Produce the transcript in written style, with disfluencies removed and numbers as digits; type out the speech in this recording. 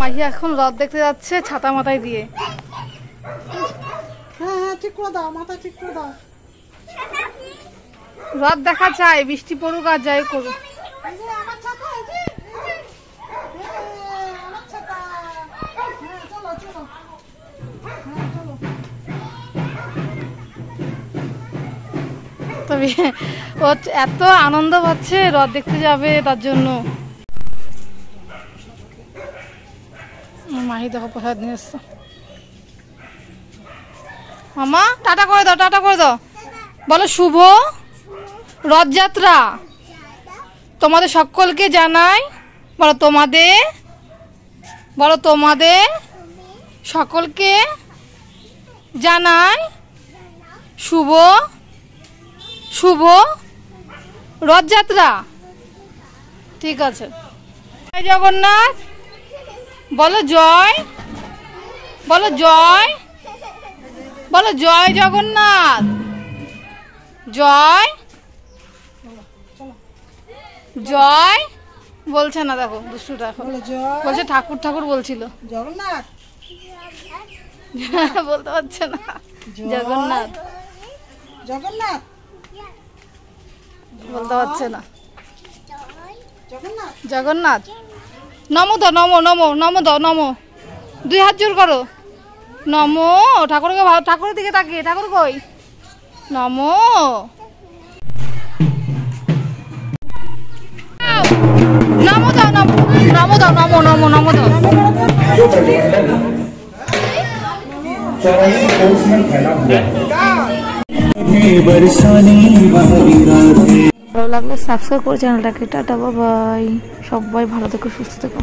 মাহি এখন রথ দেখতে যাচ্ছে ছাতা মাথায় দিয়ে। হ্যাঁ হ্যাঁ ঠিক করে দাও, মাথা ঠিক করে দাও। রথ দেখা চাই, বৃষ্টি পড়ুক আর যাই করুক। আমার ছাতা, আমার ছাতা। হ্যাঁ চলো চলো, হ্যাঁ চলো। তবে ও এত আনন্দ পাচ্ছে রথ দেখতে যাবে তার জন্য। মাহি দেখো প্রসাদ নিয়ে এসছো। মামা টাটা করে দাও, টাটা করে দাও। বলো শুভ রথযাত্রা তোমাদের সকলকে জানাই। বলো তোমাদের, বলো তোমাদের সকলকে জানাই শুভ শুভ রথযাত্রা। ঠিক আছে, জয় জগন্নাথ। বলো জয়, বলো জয়, বলো জয় জগন্নাথ। জয় জয় বলছে না, দেখো দুষ্টুটা এখন বলছে ঠাকুর ঠাকুর বলছিল। জগন্নাথ বলতে পারছে না। জগন্নাথ জগন্নাথ বলতে পারছে না। জগন্নাথ জগন্নাথ নমো দাও, নমো নমো নমো দাও, নমো। দুই হাত জোর করো, নমো। ঠাকুরকে ভালো, ঠাকুরের দিকে তাকিয়ে, ঠাকুর কই? নমো। নমো দাও, নমো নমো দাও, নমো নমো নমো দাও। ভালো লাগলে সাবস্ক্রাইব করে চ্যানেলটাকে। টাটা বাই বাই, সবাই ভালো থেকো, সুস্থ থেকো।